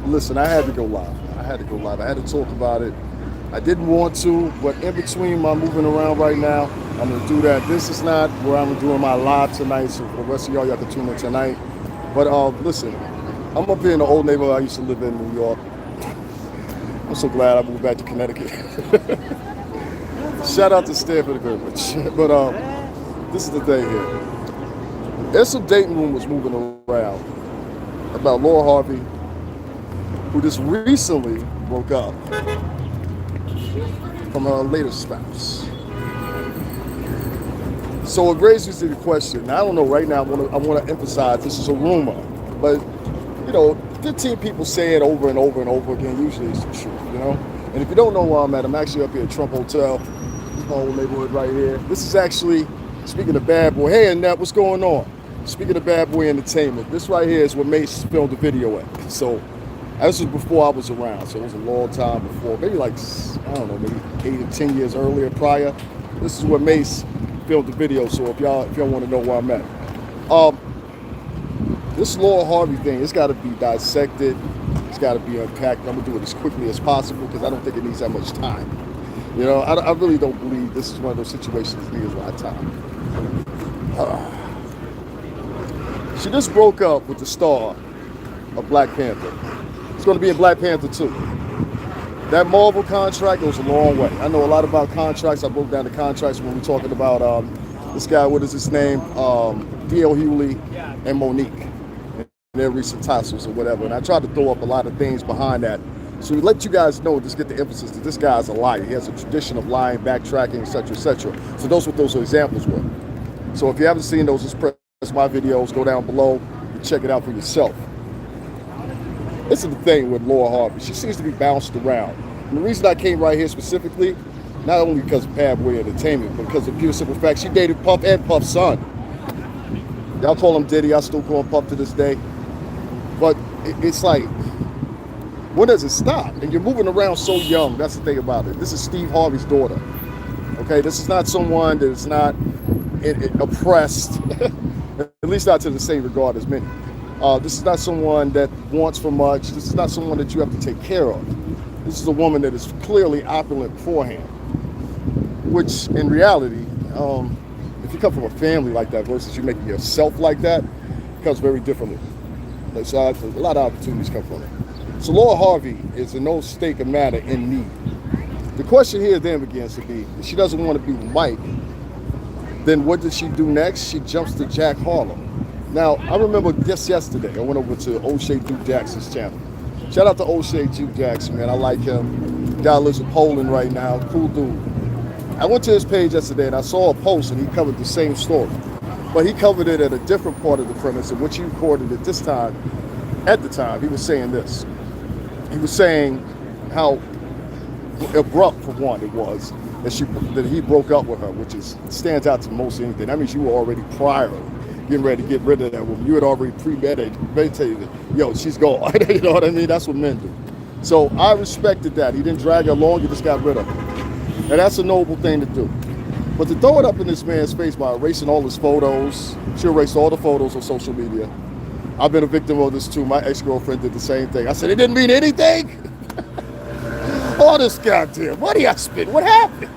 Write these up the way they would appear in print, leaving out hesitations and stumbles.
Listen, I had to go live. I had to go live. I had to talk about it. I didn't want to, but in between my moving around right now, I'm gonna do that. This is not where I'm doing my live tonight, so for the rest of y'all can tune in tonight. But listen, I'm up here in the old neighborhood I used to live in New York. I'm so glad I moved back to Connecticut. Shout out to Stanford Privilege. But this is the thing here. There's some dating rumors moving around about Laura Harvey, who just recently broke up from her latest spouse. So it raises the question. I don't know right now. I want to emphasize this is a rumor, but 15 people say it over and over and over again. Usually it's the truth. And if you don't know where I'm at, I'm actually up here at Trump Hotel. This is my old neighborhood right here. This is actually, speaking of bad boy. Hey, Annette, what's going on? Speaking of bad boy entertainment, this right here is where Mace filmed the video at. So this was before I was around. So it was a long time before, maybe like, I don't know, maybe 8 or 10 years earlier, prior. This is where Mace filmed the video. So if y'all want to know where I'm at. This Laura Harvey thing, it's got to be dissected. It's got to be unpacked. I'm going to do it as quickly as possible because I don't think it needs that much time. I really don't believe this is one of those situations that needs a lot of time. She just broke up with the star of Black Panther. It's going to be in Black Panther 2. That Marvel contract goes a long way. I know a lot about contracts. I broke down the contracts when we were talking about this guy, what is his name? D.L. Hewley and Monique. And their recent tussles or whatever. And I tried to throw up a lot of things behind that. So we let you guys know, just get the emphasis that this guy's a liar. He has a tradition of lying, backtracking, etc., etc. So those what those examples were. So if you haven't seen those, just press my videos, go down below and check it out for yourself. This is the thing with Laura Harvey. She seems to be bounced around. And the reason I came right here specifically, not only because of Bad Boy Entertainment, but because of the pure simple fact she dated Puff and Puff's son. Y'all call him Diddy, I still call him Puff to this day. But it's like, when does it stop? And you're moving around so young. That's the thing about it. This is Steve Harvey's daughter. Okay, this is not someone that is not oppressed, at least not to the same regard as many. This is not someone that wants for much. This is not someone that you have to take care of. This is a woman that is clearly opulent beforehand, which in reality, if you come from a family like that versus you making yourself like that, it comes very differently. So a lot of opportunities come from it. So Laura Harvey is in no state of matter in need. The question here then begins to be, if she doesn't want to be with Mike, then what does she do next? She jumps to Jack Harlow. Now, I remember just yesterday, I went over to O'Shea Duke Jackson's channel. Shout out to O'Shea Duke Jackson, man. I like him. Guy lives in Poland right now. Cool dude. I went to his page yesterday and I saw a post and he covered the same story. But he covered it at a different part of the premise, and what you recorded at this time, at the time, he was saying this. He was saying how abrupt, for one, it was that he broke up with her, which stands out to most anything. That means you were already prior getting ready to get rid of that woman. You had already premeditated, yo, she's gone. You know what I mean? That's what men do. So I respected that. He didn't drag her along, he just got rid of her. And that's a noble thing to do. But to throw it up in this man's face by erasing all his photos, she erased all the photos on social media. I've been a victim of this too. My ex-girlfriend did the same thing. I said, it didn't mean anything. All this goddamn money I spent, what happened?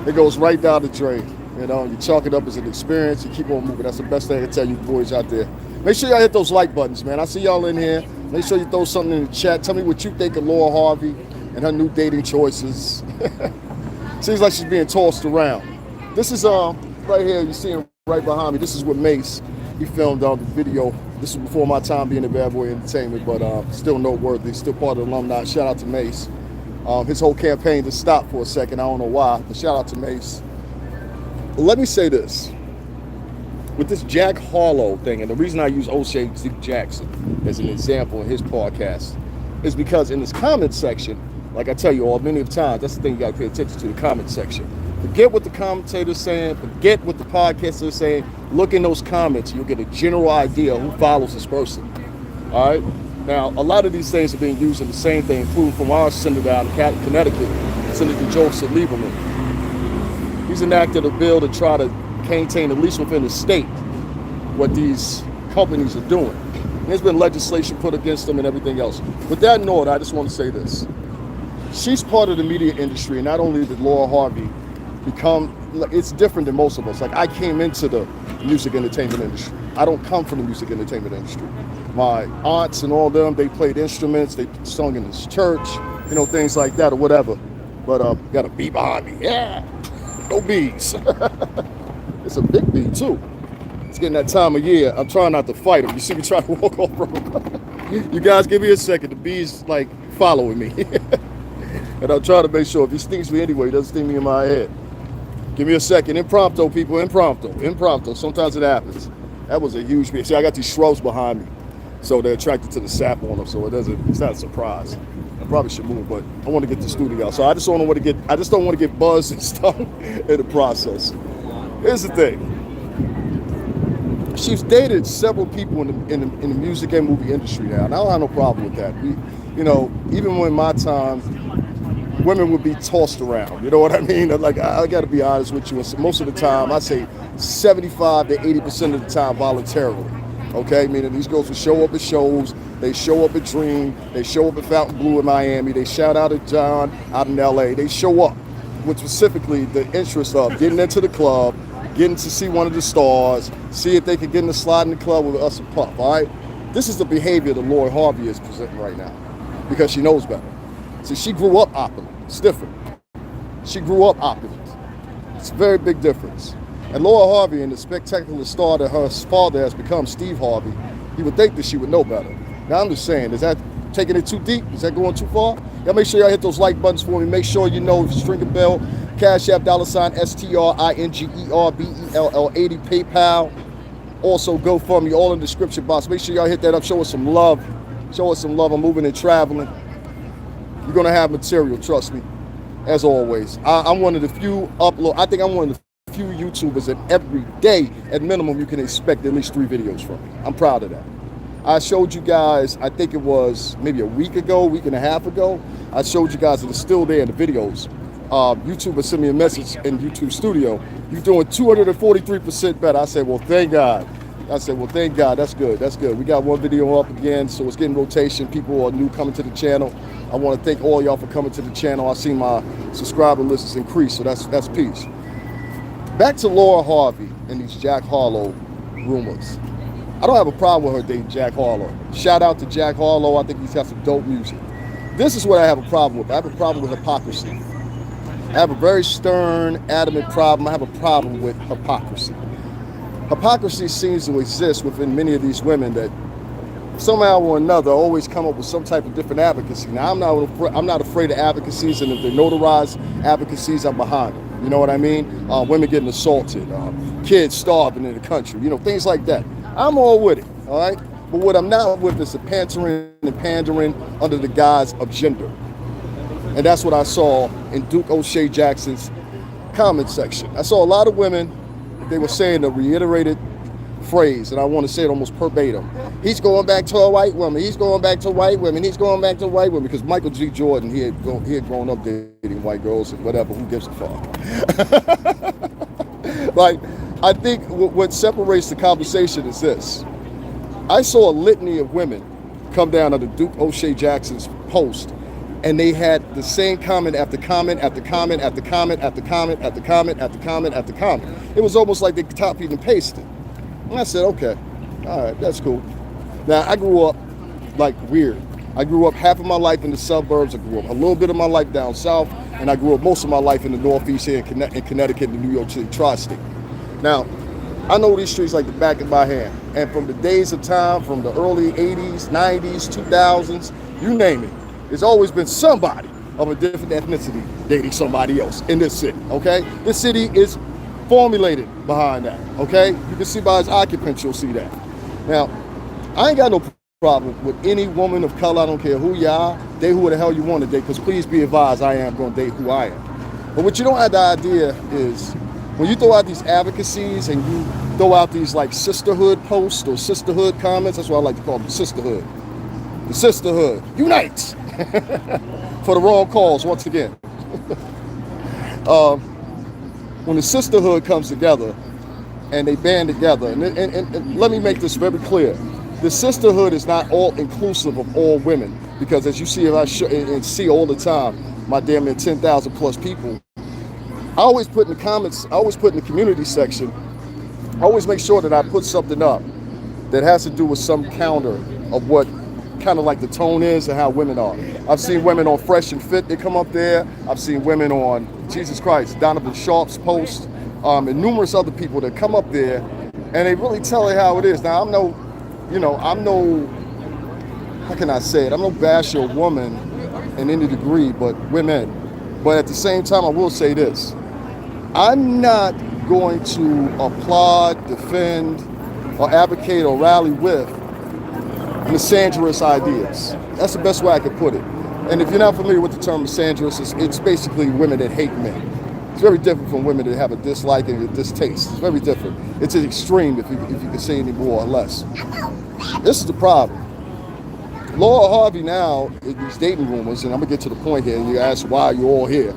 It goes right down the drain. You chalk it up as an experience, you keep on moving. That's the best thing I can tell you boys out there. Make sure y'all hit those like buttons, man. I see y'all in here. Make sure you throw something in the chat. Tell me what you think of Laura Harvey and her new dating choices. Seems like she's being tossed around. This is right here, you see him right behind me. This is what Mace, he filmed the video. This was before my time being in Bad Boy Entertainment, but still noteworthy, still part of the alumni. Shout out to Mace. His whole campaign just stopped for a second. I don't know why, but shout out to Mace. But let me say this. With this Jack Harlow thing, and the reason I use O'Shea Duke Jackson as an example in his podcast is because in this comment section, like I tell you all many of times, that's the thing you got to pay attention to, the comment section. Forget what the commentator's saying, forget what the podcaster is saying. Look in those comments, you'll get a general idea who follows this person. All right? Now, a lot of these things are being used in the same thing, including from our senator out in Connecticut, Senator Joseph Lieberman. He's enacted a bill to try to contain, at least within the state, what these companies are doing. There's been legislation put against them and everything else. With that note, I just want to say this. She's part of the media industry, and not only did Laura Harvey become, it's different than most of us. Like, I came into the music entertainment industry. I don't come from the music entertainment industry. My aunts and all them, they played instruments, they sung in this church, you know, things like that or whatever. But got a bee behind me. Yeah, no bees. It's a big bee too. It's getting that time of year. I'm trying not to fight him. You see me trying to walk off road. You guys give me a second. The bee's like following me. And I'm trying to make sure if he stings me anyway, he doesn't sting me in my head. Give me a second. Impromptu, people. Impromptu. Sometimes it happens. That was a huge bee. See, I got these shrubs behind me. So they're attracted to the sap on them. So it's not a surprise. I probably should move, but I want to get the studio out. So I just don't want to get buzzed and stung in the process. Here's the thing. She's dated several people in the music and movie industry now, and I don't have no problem with that. Even when my time, women would be tossed around. You know what I mean? Like, I got to be honest with you. Most of the time, I say 75 to 80% of the time voluntarily. Okay, meaning these girls will show up at shows, they show up at Dream, they show up at Fountain Blue in Miami, they shout out at John out in LA. They show up with specifically the interest of getting into the club, getting to see one of the stars, see if they can get in the slide in the club with us and Puff, all right? This is the behavior that Laura Harvey is presenting right now because she knows better. See, she grew up opulent. It's different. She grew up opulent. It's a very big difference. And Laura Harvey, and the spectacular star that her father has become, Steve Harvey, you would think that she would know better. Now, I'm just saying, is that taking it too deep? Is that going too far? Y'all make sure y'all hit those like buttons for me. Make sure you know, string a bell, Cash App, $STRINGERBELL80, PayPal. Also, GoFundMe, all in the description box. Make sure y'all hit that up. Show us some love. Show us some love. I'm moving and traveling. You're going to have material, trust me, as always. I'm one of the few I think I'm one of the few YouTubers that every day, at minimum, you can expect at least 3 videos from me. I'm proud of that. I showed you guys, I think it was maybe a week and a half ago, I showed you guys that it's still there in the videos. YouTuber sent me a message in YouTube Studio. You're doing 243% better. I said, well, thank God. That's good. We got one video up again, so it's getting rotation. People are new coming to the channel. I want to thank all y'all for coming to the channel. I've seen my subscriber lists increase, so that's peace. Back to Laura Harvey and these Jack Harlow rumors. I don't have a problem with her dating Jack Harlow. Shout out to Jack Harlow. I think he's got some dope music. This is what I have a problem with. I have a problem with hypocrisy. I have a very stern, adamant problem. I have a problem with hypocrisy. Hypocrisy seems to exist within many of these women that somehow or another always come up with some type of different advocacy. Now, I'm not afraid of advocacies, and if they're notarized advocacies, I'm behind them. You know what I mean? Women getting assaulted, kids starving in the country, things like that. I'm all with it, all right? But what I'm not with is the pandering under the guise of gender. And that's what I saw in Duke O'Shea Jackson's comment section. I saw a lot of women, they were saying the reiterated phrase, and I want to say it almost verbatim. He's going back to a white woman. He's going back to white women. He's going back to white women. Because Michael G. Jordan, he had grown up dating white girls and whatever. Who gives a fuck? Like, I think what separates the conversation is this. I saw a litany of women come down under Duke O'Shea Jackson's post, and they had the same comment after comment after comment after comment after comment after comment after comment after comment. It was almost like they copied and pasted. And I said, okay, all right, that's cool. Now, I grew up like weird. I grew up half of my life in the suburbs. I grew up a little bit of my life down south, and I grew up most of my life in the Northeast here in Connecticut and the New York City tri-state. Now, I know these streets like the back of my hand. And from the days of time, from the early 80s, 90s, 2000s, you name it, there's always been somebody of a different ethnicity dating somebody else in this city, okay? This city is formulated behind that, okay? You can see by its occupants, you'll see that. Now, I ain't got no problem with any woman of color. I don't care who you are. Date who the hell you want to date, because please be advised, I am going to date who I am. But what you don't have the idea is, when you throw out these advocacies and you throw out these like sisterhood posts or sisterhood comments, that's what I like to call them, sisterhood. The sisterhood unites for the wrong cause once again. When the sisterhood comes together and they band together, and let me make this very clear. The sisterhood is not all inclusive of all women, because as you see, and see all the time, my damn near 10,000 plus people. I always put in the comments, I always put in the community section, I always make sure that I put something up that has to do with some counter of what kind of like the tone is and how women are. I've seen women on Fresh and Fit, they come up there. I've seen women on, Jesus Christ, Donovan Sharp's post, and numerous other people that come up there and they really tell you how it is. Now, I'm no, how can I say it? I'm no basher of woman in any degree, but women. But at the same time, I will say this. I'm not going to applaud, defend, or advocate or rally with misandrous ideas. That's the best way I could put it. And if you're not familiar with the term misandrous, it's basically women that hate men. It's very different from women that have a dislike and a distaste. It's very different. It's an extreme, if you can say any more or less. This is the problem. Laura Harvey now, in these dating rumors, and I'm gonna get to the point here, and you ask why you're all here.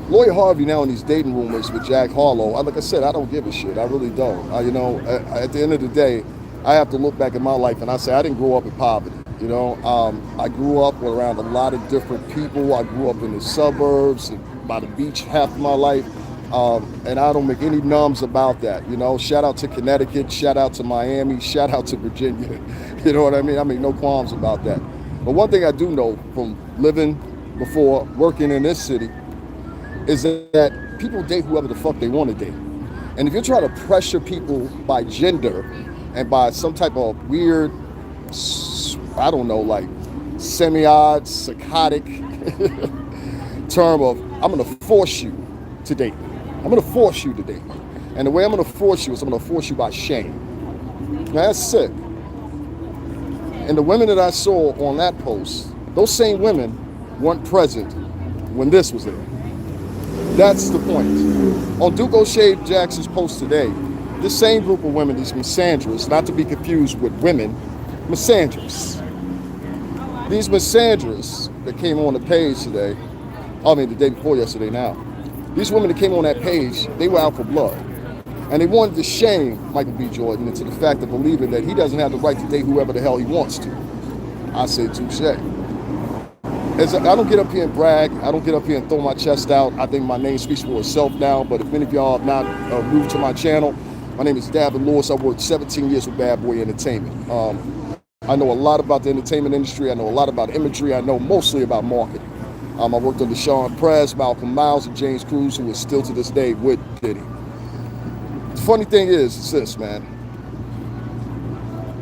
Laura Harvey now in these dating rumors with Jack Harlow, like I said, I don't give a shit. I really don't. At the end of the day, I have to look back at my life and I say I didn't grow up in poverty. I grew up around a lot of different people. I grew up in the suburbs and by the beach half of my life, and I don't make any nums about that. Shout out to Connecticut, shout out to Miami, shout out to Virginia. You know what I mean? I make no qualms about that. But one thing I do know from living before, working in this city, is that people date whoever the fuck they want to date. And if you're trying to pressure people by gender and by some type of weird, I don't know, like semi-odd, psychotic term of, I'm going to force you to date me. I'm going to force you to date me. And the way I'm going to force you is I'm going to force you by shame. Now that's sick. And the women that I saw on that post, those same women weren't present when this was there. That's the point. On Duke O'Shea Jackson's post today, this same group of women, these misandrists, not to be confused with women, misandrists. These misandrists that came on the page today, the day before yesterday now, these women that came on that page, they were out for blood. And they wanted to shame Michael B. Jordan into the fact of believing that he doesn't have the right to date whoever the hell he wants to. I say touche. I don't get up here and brag. I don't get up here and throw my chest out. I think my name speaks for itself now. But if many of y'all are not new to my channel, my name is Davin Lewis. I worked 17 years with Bad Boy Entertainment. I know a lot about the entertainment industry. I know a lot about imagery. I know mostly about marketing. I worked under Sean Prez, Malcolm Miles, and James Cruz, who is still to this day with Diddy. The funny thing is this, man.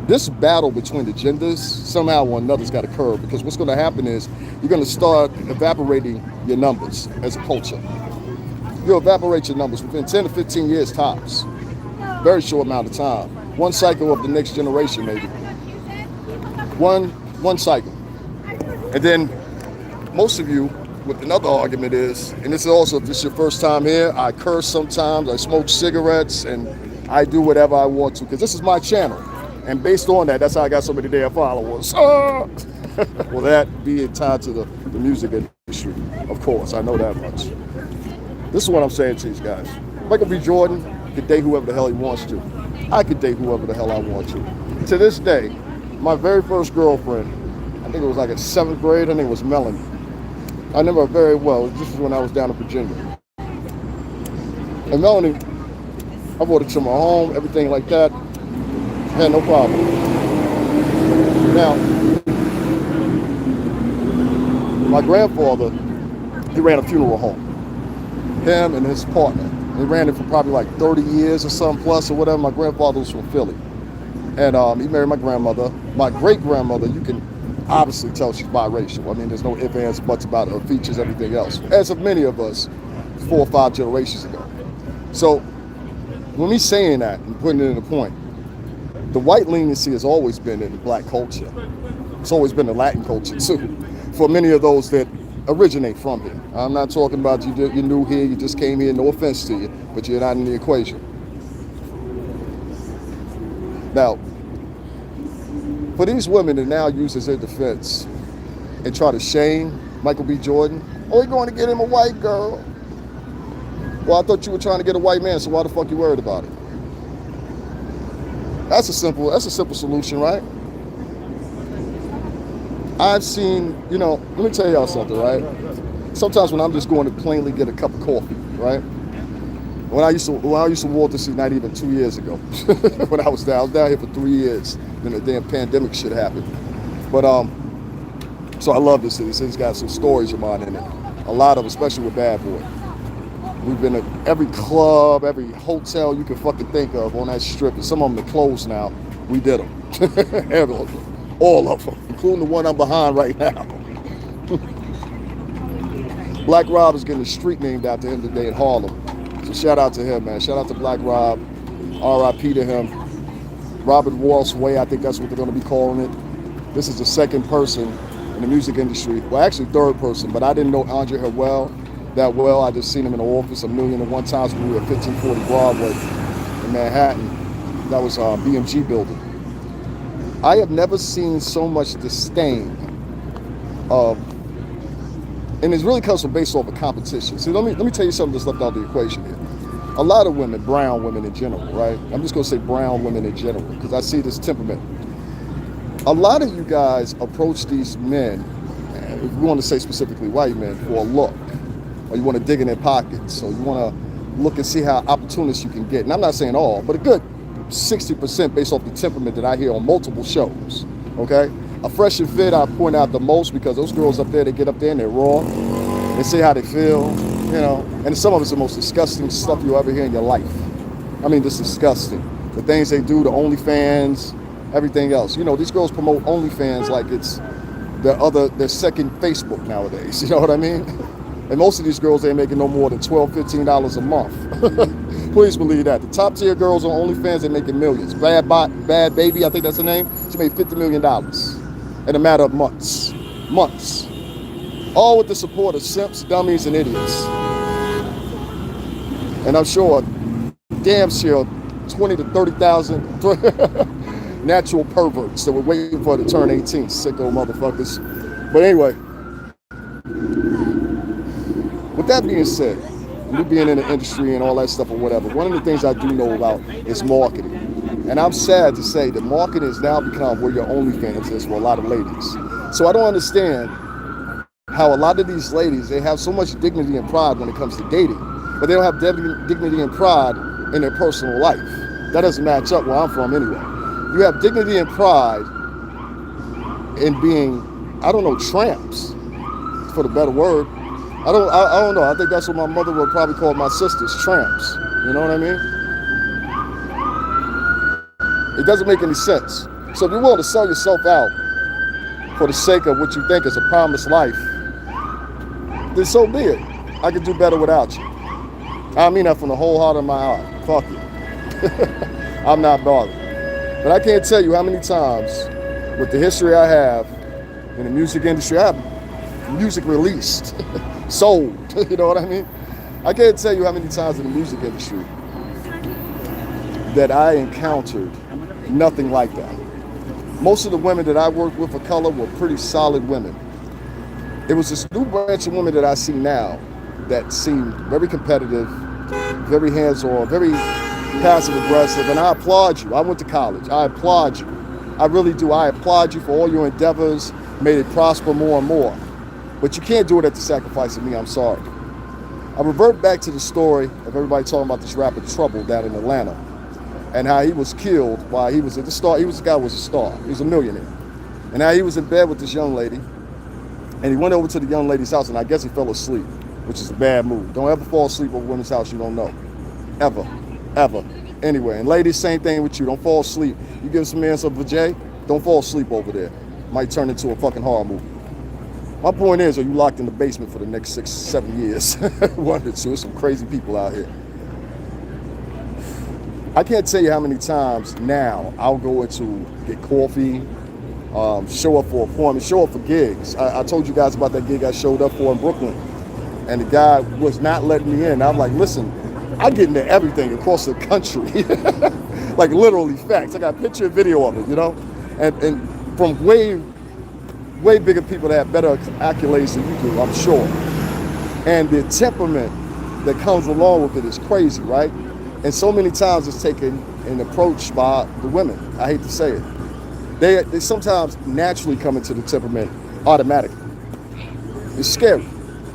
This battle between the genders, somehow or another's got to curb, because what's going to happen is you're going to start evaporating your numbers as a culture. You'll evaporate your numbers within 10 to 15 years tops. Very short amount of time. One cycle of the next generation, maybe. One cycle. And then most of you, with another argument is, and this is also, if this is your first time here, I curse sometimes, I smoke cigarettes, and I do whatever I want to, because this is my channel. And based on that, that's how I got so many damn followers. Well, that being tied to the music industry, of course, I know that much. This is what I'm saying to these guys. Michael B. Jordan could date whoever the hell he wants to. I could date whoever the hell I want to. To this day, my very first girlfriend, I think it was like in 7th grade, her name was Melanie. I remember her very well. This is when I was down in Virginia. And Melanie, I brought her to my home, everything like that. Had no problem. Now, my grandfather, he ran a funeral home. Him and his partner. They ran it for probably like 30 years or something plus or whatever. My grandfather was from Philly. And he married my grandmother. My great-grandmother, you can obviously tell she's biracial. There's no ifs, ands, buts about her features, everything else. As of many of us 4 or 5 generations ago. So, when me saying that and putting it in a point, the white leniency has always been in the black culture. It's always been the Latin culture too, for many of those that originate from here. I'm not talking about you're new here, you just came here, no offense to you, but you're not in the equation. Now, for these women to now use as their defense and try to shame Michael B. Jordan, oh, you're going to get him a white girl. Well, I thought you were trying to get a white man, so why the fuck you worried about it? That's a simple solution, right? I've seen, let me tell y'all something, right? Sometimes when I'm just going to plainly get a cup of coffee, right? When I used to walk to see, not even 2 years ago, when I was down here for 3 years, then the damn pandemic shit happened. But so I love this city. This city's got some stories of mine in it. A lot of, especially with Bad Boy. We've been to every club, every hotel you can fucking think of on that strip, and some of them are closed now. We did them. All of them, including the one I'm behind right now. Black Rob is getting a street named after him today in Harlow. So shout out to him, man. Shout out to Black Rob. R.I.P. to him. Robert Walsh Way, I think that's what they're going to be calling it. This is the second person in the music industry. Well, actually third person, but I didn't know Andre that well. I just seen him in the office 1,001 times when we were at 1540 Broadway in Manhattan. That was BMG building. I have never seen so much disdain of, and it really comes from based off of competition. See, let me tell you something that's left out of the equation here. A lot of women, brown women in general, right? I'm just gonna say brown women in general, because I see this temperament. A lot of you guys approach these men, if you want to say specifically white men, for a look, or you want to dig in their pockets, or you want to look and see how opportunists you can get. And I'm not saying all, but a good 60% based off the temperament that I hear on multiple shows, okay? A Fresh and Fit I point out the most, because those girls up there, they get up there and they're raw. They say how they feel, and some of it's the most disgusting stuff you'll ever hear in your life. I mean, just disgusting. The things they do, the OnlyFans, everything else. These girls promote OnlyFans like it's their second Facebook nowadays, you know what I mean? And most of these girls ain't making no more than $12, $15 a month. Please believe that. The top tier girls on OnlyFans, they're making millions. Bad Baby, I think that's her name. She made $50 million in a matter of months. Months. All with the support of simps, dummies, and idiots. And I'm sure, damn sure, 20 to 30,000 natural perverts that were waiting for her to turn 18. Sicko motherfuckers. But anyway, with that being said, me being in the industry and all that stuff or whatever, one of the things I do know about is marketing. And I'm sad to say that marketing has now become where your OnlyFans is for a lot of ladies. So I don't understand how a lot of these ladies, they have so much dignity and pride when it comes to dating, but they don't have dignity and pride in their personal life. That doesn't match up where I'm from anyway. You have dignity and pride in being, tramps, for the better word. I don't know. I think that's what my mother would probably call my sisters, tramps. You know what I mean? It doesn't make any sense. So if you're willing to sell yourself out for the sake of what you think is a promised life, then so be it. I could do better without you. I mean that from the whole heart of my heart. Fuck you. I'm not bothered. But I can't tell you how many times, with the history I have in the music industry, I have music released, sold, you know what I mean? I can't tell you how many times in the music industry that I encountered nothing like that. Most of the women that I worked with of color were pretty solid women. It was this new branch of women that I see now that seem very competitive, very hands-on, very passive-aggressive, and I applaud you. I went to college. I applaud you. I really do. I applaud you for all your endeavors. May it prosper more and more. But you can't do it at the sacrifice of me. I'm sorry. I revert back to the story of everybody talking about this rapper Trouble down in Atlanta and how he was killed while he was at the star. He was a star. He was a millionaire. And how he was in bed with this young lady, and he went over to the young lady's house, and I guess he fell asleep, which is a bad move. Don't ever fall asleep over a woman's house you don't know. Ever. Ever. Anyway, and ladies, same thing with you. Don't fall asleep. You give some man some vajay, don't fall asleep over there. Might turn into a fucking horror movie. My point is, are you locked in the basement for the next 6-7 years? One or two. There's some crazy people out here. I can't tell you how many times now I'll go into get coffee, show up for appointments, show up for gigs. I told you guys about that gig I showed up for in Brooklyn, and the guy was not letting me in. I'm like, listen, I get into everything across the country. Like literally facts. I got a picture and video of it, you know? And from way bigger people that have better accolades than you do, I'm sure. And the temperament that comes along with it is crazy, right? And so many times it's taken and approached by the women. I hate to say it. They sometimes naturally come into the temperament automatically. It's scary.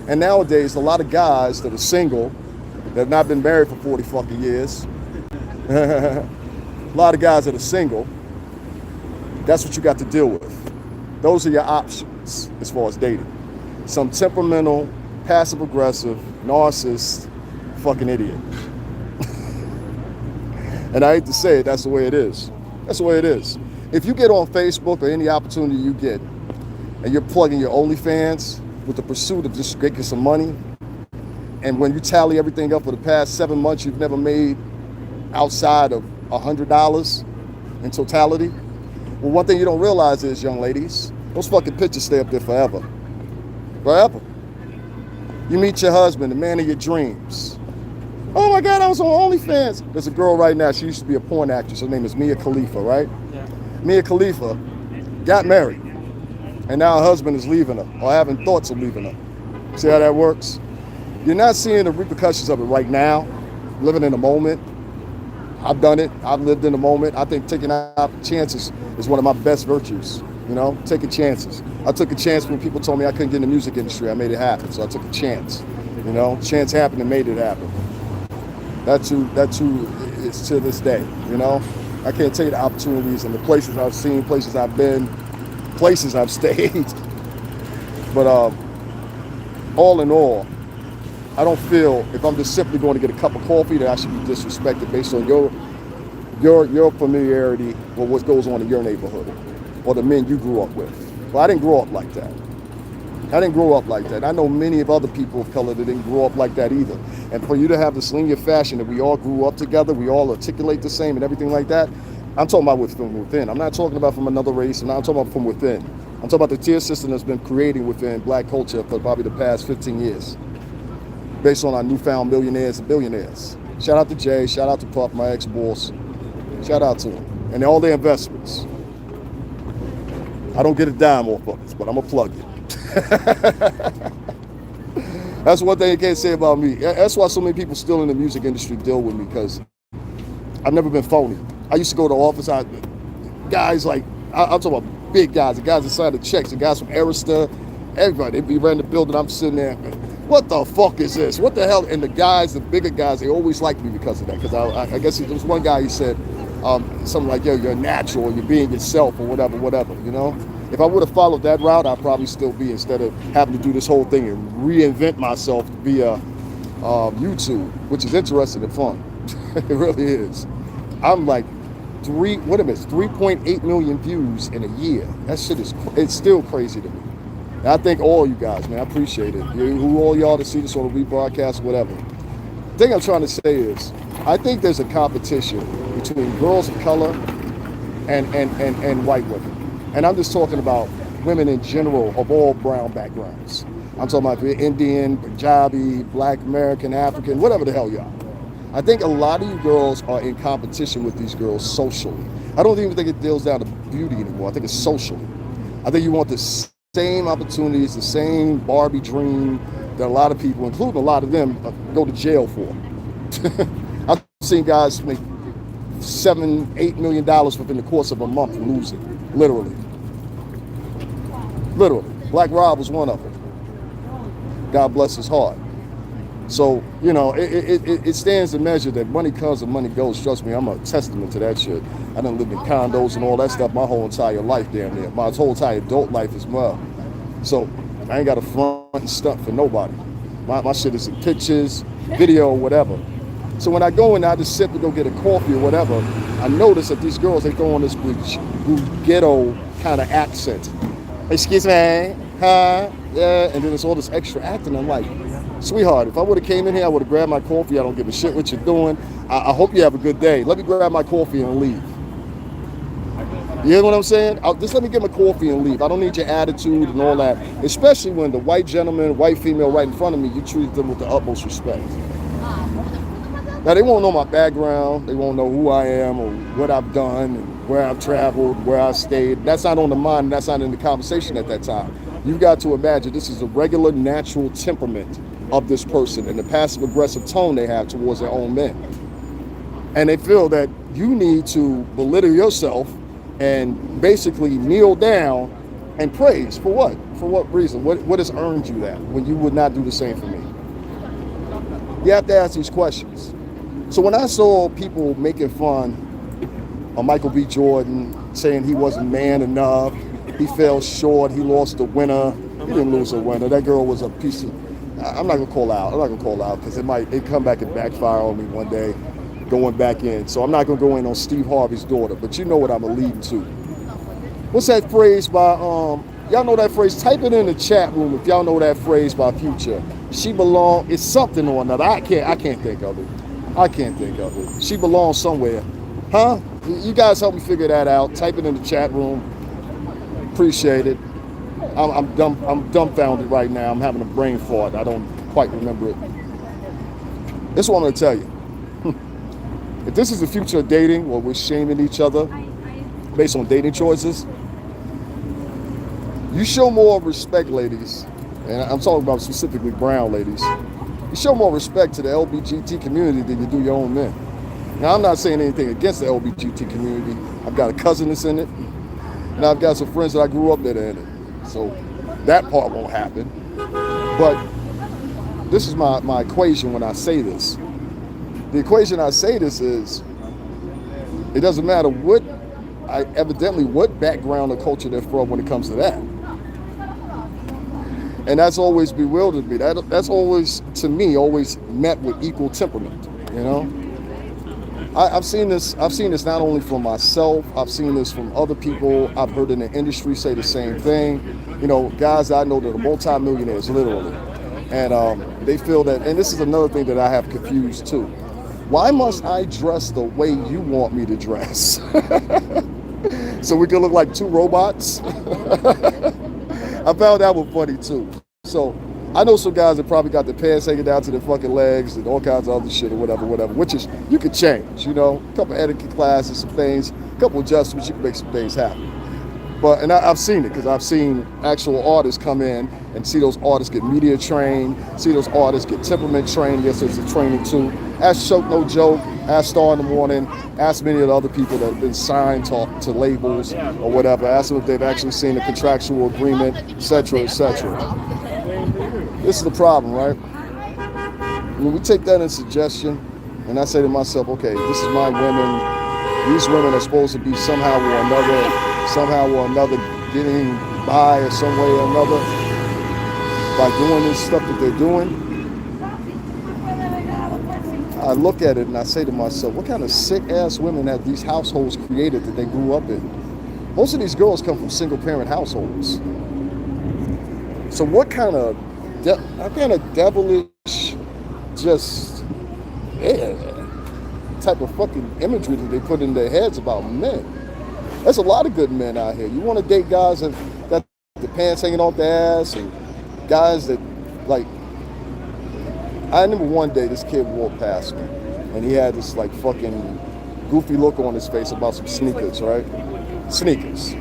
And nowadays, a lot of guys that are single, that have not been married for 40 fucking years, a lot of guys that are single, that's what you got to deal with. Those are your options as far as dating. Some temperamental, passive-aggressive, narcissist, fucking idiot. And I hate to say it, that's the way it is. That's the way it is. If you get on Facebook or any opportunity you get, and you're plugging your OnlyFans with the pursuit of just making some money, and when you tally everything up for the past 7 months, you've never made outside of $100 in totality. Well, one thing you don't realize is, young ladies, those fucking pictures stay up there forever. Forever. You meet your husband, the man of your dreams. Oh my God, I was on OnlyFans. There's a girl right now, she used to be a porn actress. Her name is Mia Khalifa, right? Yeah. Mia Khalifa got married, and now her husband is leaving her, or having thoughts of leaving her. See how that works? You're not seeing the repercussions of it right now, living in the moment. I've done it. I've lived in the moment. I think taking out chances is one of my best virtues, you know, taking chances. I took a chance when people told me I couldn't get in the music industry. I made it happen, so I took a chance, you know. Chance happened and made it happen. That's who is to this day, you know. I can't tell you the opportunities and the places I've seen, places I've been, places I've stayed. But all in all, I don't feel if I'm just simply going to get a cup of coffee that I should be disrespected based on your familiarity with what goes on in your neighborhood or the men you grew up with. Well, I didn't grow up like that. I didn't grow up like that. I know many of other people of color that didn't grow up like that either. And for you to have this linear fashion that we all grew up together, we all articulate the same and everything like that, I'm talking about from within. I'm not talking about from another race. I'm not talking about from within. I'm talking about the tier system that's been creating within black culture for probably the past 15 years. Based on our newfound millionaires and billionaires. Shout out to Jay, shout out to Puff, my ex-boss. Shout out to them. And all their investments. I don't get a dime off of this, but I'm going to plug it. That's one thing you can't say about me. That's why so many people still in the music industry deal with me, because I've never been phony. I used to go to the office, guys like, I'm talking about big guys, the guys that sign the checks, the guys from Arista, everybody, they'd be around the building, I'm sitting there, what the fuck is this? What the hell? And the guys, the bigger guys, they always liked me because of that. Because I guess there was one guy, he said something like, yo, you're natural, you're being yourself, or whatever, you know? If I would have followed that route, I'd probably still be, instead of having to do this whole thing and reinvent myself via YouTube, which is interesting and fun. It really is. I'm like 3.8 million views in a year. That shit it's still crazy to me. And I thank all you guys, man. I appreciate it. Who all y'all to see this on the rebroadcast, whatever. The thing I'm trying to say is, I think there's a competition between girls of color and white women. And I'm just talking about women in general of all brown backgrounds. I'm talking about Indian, Punjabi, Black American, African, whatever the hell you are. I think a lot of you girls are in competition with these girls socially. I don't even think it deals down to beauty anymore. I think it's socially. I think you want the same opportunities, the same Barbie dream that a lot of people, including a lot of them, go to jail for. I've seen guys make $7-8 million within the course of a month losing, literally. Black Rob was one of them. God bless his heart. So, you know, it stands to measure that money comes and money goes. Trust me, I'm a testament to that shit. I done lived in condos and all that stuff my whole entire life damn near. My whole entire adult life as well. So I ain't got a front and stuff for nobody. My shit is in pictures, video, whatever. So when I go in, I just sit to go get a coffee or whatever, I notice that these girls, they throw on this ghetto kind of accent. Excuse me, huh? Yeah, and then it's all this extra acting. I'm like, sweetheart, if I would have came in here, I would have grabbed my coffee. I don't give a shit what you're doing. I hope you have a good day. Let me grab my coffee and leave. You hear what I'm saying? Just let me get my coffee and leave. I don't need your attitude and all that. Especially when the white gentleman, white female right in front of me, you treat them with the utmost respect. Now, they won't know my background. They won't know who I am or what I've done and where I've traveled, where I stayed. That's not on the mind. That's not in the conversation at that time. You've got to imagine this is a regular, natural temperament of this person and the passive-aggressive tone they have towards their own men. And they feel that you need to belittle yourself and basically kneel down and praise. For what? For what reason? What has earned you that when you would not do the same for me? You have to ask these questions. So when I saw people making fun of Michael B. Jordan, saying he wasn't man enough, he fell short, he lost the winner. He didn't lose a winner. That girl was a piece of... I'm not going to call out. I'm not going to call out because it come back and backfire on me one day going back in. So I'm not going to go in on Steve Harvey's daughter, but you know what I'm alluding to. What's that phrase by... y'all know that phrase? Type it in the chat room if y'all know that phrase by Future. She belong... It's something or another. I can't think of it. I can't think of it. She belongs somewhere. Huh? You guys help me figure that out. Type it in the chat room. Appreciate it. I'm dumbfounded right now. I'm having a brain fart. I don't quite remember it. This is what I'm going to tell you. If this is the future of dating, where we're shaming each other based on dating choices, you show more respect, ladies, and I'm talking about specifically brown ladies. You show more respect to the LGBT community than you do your own men. Now, I'm not saying anything against the LGBT community. I've got a cousin that's in it, and I've got some friends that I grew up that are in it. So that part won't happen. But this is my equation when I say this. The equation I say this is, it doesn't matter what background or culture they're from when it comes to that. And that's always bewildered me. That's always, to me, always met with equal temperament, you know? I've seen this not only from myself, I've seen this from other people. I've heard in the industry say the same thing. You know, guys I know that are multi-millionaires, literally. And they feel that, and this is another thing that I have confused too. Why must I dress the way you want me to dress? So we can look like two robots? I found that one funny too. So I know some guys that probably got their pants hanging down to their fucking legs and all kinds of other shit or whatever, which is, you could change, you know, a couple etiquette classes, some things, a couple adjustments, you can make some things happen. But, and I've seen it, because I've seen actual artists come in and see those artists get media trained, see those artists get temperament trained. Yes, there's a training too. Ask Choke No Joke, ask Star in the Morning, ask many of the other people that have been signed to labels or whatever. Ask them if they've actually seen a contractual agreement, et cetera, et cetera. This is the problem, right? When we take that in suggestion, and I say to myself, okay, this is my women. These women are supposed to be somehow or another getting by in some way or another by doing this stuff that they're doing. I look at it and I say to myself, what kind of sick-ass women have these households created that they grew up in? Most of these girls come from single-parent households. So what kind of devilish, just type of fucking imagery that they put in their heads about men? There's a lot of good men out here. You want to date guys that got the pants hanging off their ass, and guys that, like, I remember one day this kid walked past me and he had this like fucking goofy look on his face about some sneakers, right? Sneakers.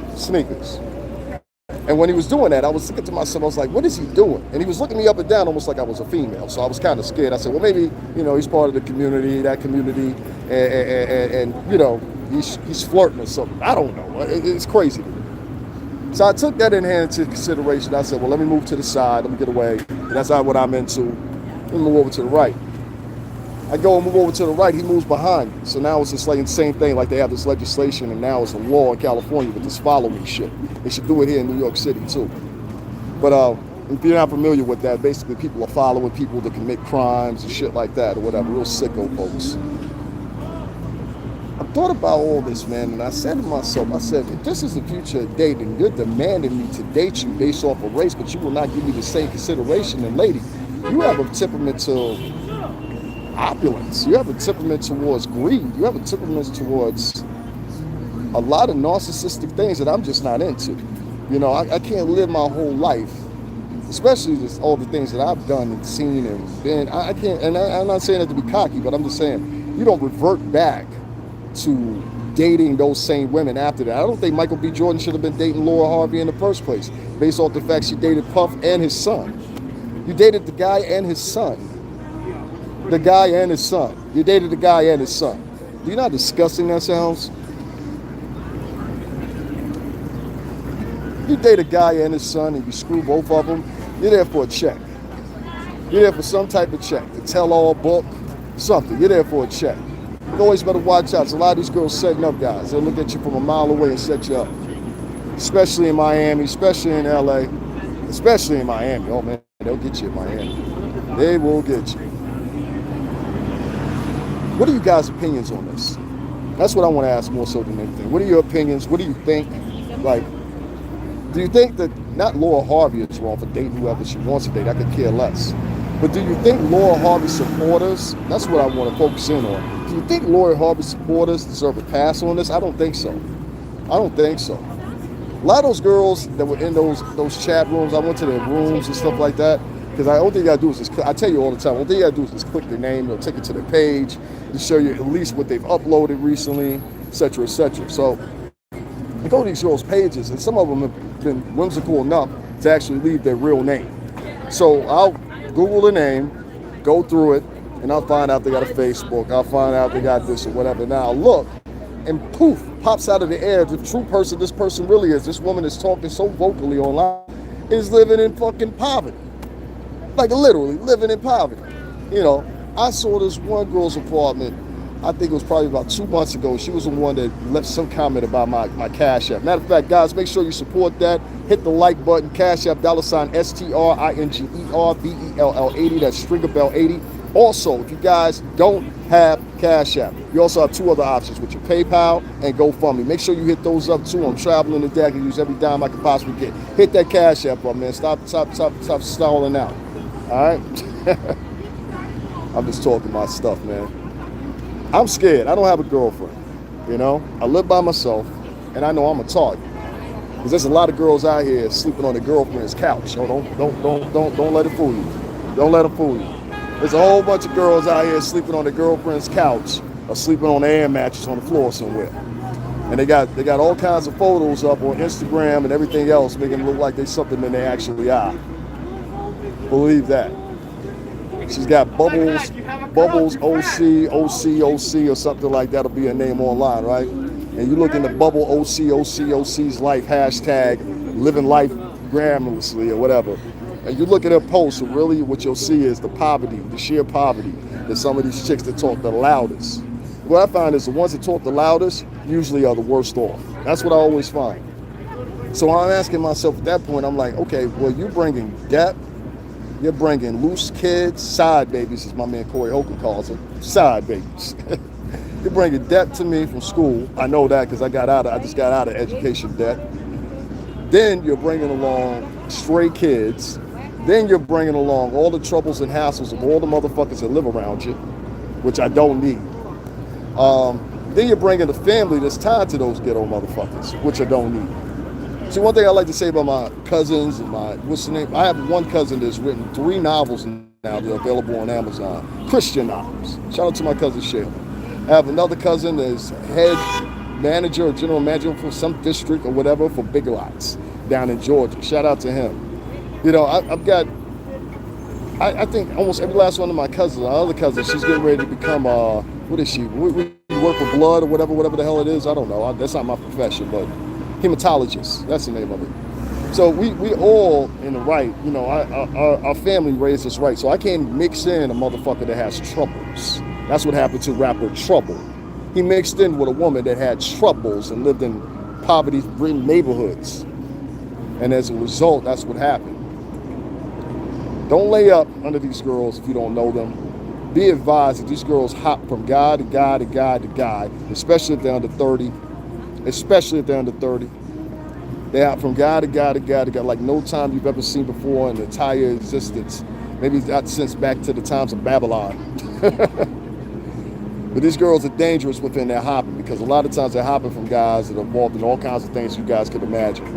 And when he was doing that, I was thinking to myself, I was like, what is he doing? And he was looking me up and down almost like I was a female. So I was kind of scared. I said, well, maybe, you know, he's part of the community, and you know, he's flirting or something. I don't know. It's crazy to me. So I took that in hand into consideration. I said, well, let me move to the side. Let me get away. And that's not what I'm into. Let me move over to the right. I go and move over to the right. He moves behind me. So now it's just like the same thing. Like they have this legislation, and now it's a law in California with this following shit. They should do it here in New York City too. But if you're not familiar with that, basically people are following people that commit crimes and shit like that or whatever. Real sicko folks. I thought about all this, man, and I said to myself, I said, if this is the future of dating, you're demanding me to date you based off of race, but you will not give me the same consideration. And lady, you have a temperament to opulence. You have a temperament towards greed. You have a temperament towards a lot of narcissistic things that I'm just not into. You know, I can't live my whole life, especially just all the things that I've done and seen and been. I can't, and I'm not saying that to be cocky, but I'm just saying, you don't revert back to dating those same women after that. I don't think Michael B. Jordan should have been dating Laura Harvey in the first place, based off the fact she dated Puff and his son. You dated the guy and his son. The guy and his son. You dated the guy and his son. Do you know how disgusting that sounds? You date a guy and his son and you screw both of them, you're there for a check. You're there for some type of check, the tell-all book, something. You're there for a check. You always better watch out. There's a lot of these girls setting up guys. They'll look at you from a mile away and set you up. Especially in Miami, especially in LA, especially in Miami. Oh man, they'll get you in Miami. They will get you. What are you guys' opinions on this? That's what I want to ask more so than anything. What are your opinions? What do you think? Like, do you think that not Laura Harvey is wrong for dating whoever she wants to date? I could care less. But do you think Laura Harvey supporters, that's what I want to focus in on. Do you think Laura Harvey supporters deserve a pass on this? I don't think so. I don't think so. A lot of those girls that were in those chat rooms, I went to their rooms and stuff like that, because the only thing you gotta do is just, I tell you all the time, the only thing you gotta do is just click their name, it'll take you to their page, to show you at least what they've uploaded recently, etc., etc. So you go to these girls' pages, and some of them have been whimsical enough to actually leave their real name. So I'll Google the name, go through it, and I'll find out they got a Facebook, I'll find out they got this or whatever. Now I'll look, and poof, pops out of the air, the true person this person really is. This woman is talking so vocally online, is living in fucking poverty. Like literally living in poverty. You know, I saw this one girl's apartment, I think it was probably about 2 months ago. She was the one that left some comment about my Cash App. Matter of fact, guys, make sure you support that. Hit the like button, Cash App, $STRINGERBELL80, that's Stringerbell80. Also, if you guys don't have Cash App, you also have two other options with your PayPal and GoFundMe. Make sure you hit those up too. I'm traveling today. I can use every dime I can possibly get. Hit that Cash App up, man. Stop stalling out. All right? I'm just talking my stuff, man. I'm scared. I don't have a girlfriend. You know, I live by myself, and I know I'm a target. Because there's a lot of girls out here sleeping on their girlfriend's couch. Oh, don't let it fool you. Don't let it fool you. There's a whole bunch of girls out here sleeping on their girlfriend's couch or sleeping on an air mattress on the floor somewhere. And they got all kinds of photos up on Instagram and everything else, making it look like they're something than they actually are. Believe that. She's got Bubbles OC or something like that'll be her name online, right? And you look into Bubble OC's life, hashtag living life glamorously or whatever. And you look at her posts, and really what you'll see is the poverty, the sheer poverty that some of these chicks that talk the loudest. What I find is the ones that talk the loudest usually are the worst off. That's what I always find. So I'm asking myself at that point, I'm like, okay, well, you're bringing debt, you're bringing loose kids, side babies, as my man Corey Holcomb calls them, side babies. You're bringing debt to me from school. I know that because I just got out of education debt. Then you're bringing along stray kids. Then you're bringing along all the troubles and hassles of all the motherfuckers that live around you, which I don't need. Then you're bringing the family that's tied to those ghetto motherfuckers, which I don't need. See, one thing I like to say about my cousins and what's the name? I have one cousin that's written 3 novels now that are available on Amazon, Christian novels. Shout out to my cousin Shayla. I have another cousin that's head manager or general manager for some district or whatever for Big Lots down in Georgia. Shout out to him. You know, I've got, I think almost every last one of my cousins, our other cousins, she's getting ready to become, what is she? We work with blood or whatever the hell it is. I don't know. That's not my profession, but hematologist. That's the name of it. So we all in the right, you know, our family raised us right. So I can't mix in a motherfucker that has troubles. That's what happened to rapper Trouble. He mixed in with a woman that had troubles and lived in poverty-ridden neighborhoods. And as a result, that's what happened. Don't lay up under these girls if you don't know them. Be advised that these girls hop from guy to guy to guy to guy, especially if they're under 30. Especially if they're under 30. They hop from guy to guy to guy to guy like no time you've ever seen before in the entire existence. Maybe not since back to the times of Babylon. But these girls are dangerous within their hopping because a lot of times they're hopping from guys that are involved in all kinds of things you guys could imagine.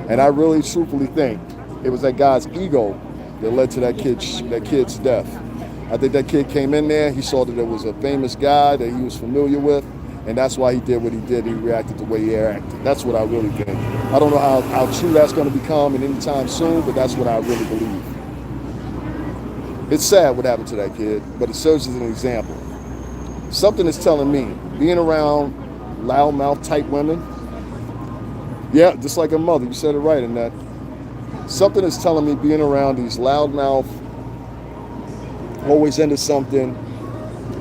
And I really truthfully think it was that guy's ego that led to that kid's death. I think that kid came in there, he saw that there was a famous guy that he was familiar with, and that's why he did what he did. He reacted the way he acted. That's what I really think. I don't know how true that's going to become in any time soon, but that's what I really believe. It's sad what happened to that kid, but it serves as an example. Something is telling me being around loudmouth type women. Yeah, just like a mother. You said it right in that. Something is telling me being around these loudmouth, always into something,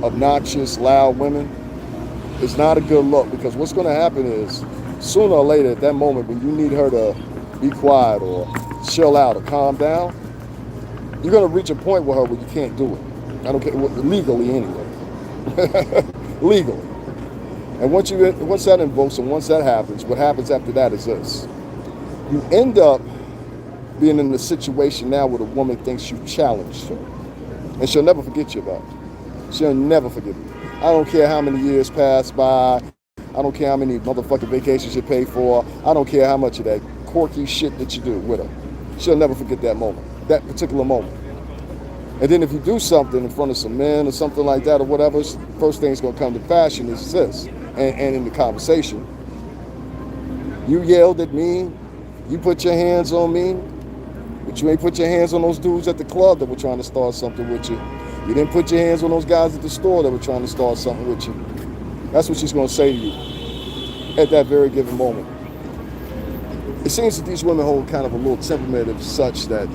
obnoxious, loud women is not a good look, because what's going to happen is sooner or later at that moment when you need her to be quiet or chill out or calm down, you're going to reach a point with her where you can't do it. I don't care, legally anyway. Legally. And once that invokes and once that happens, what happens after that is this. You end up being in a situation now where the woman thinks you challenged her. And she'll never forget you about it. She'll never forget you. I don't care how many years pass by. I don't care how many motherfucking vacations you pay for. I don't care how much of that quirky shit that you do with her. She'll never forget that moment, that particular moment. And then if you do something in front of some men or something like that or whatever, first thing's gonna come to fashion is this. And in the conversation, you yelled at me, you put your hands on me, but you ain't put your hands on those dudes at the club that were trying to start something with you. You didn't put your hands on those guys at the store that were trying to start something with you. That's what she's going to say to you at that very given moment. It seems that these women hold kind of a little temperament of such that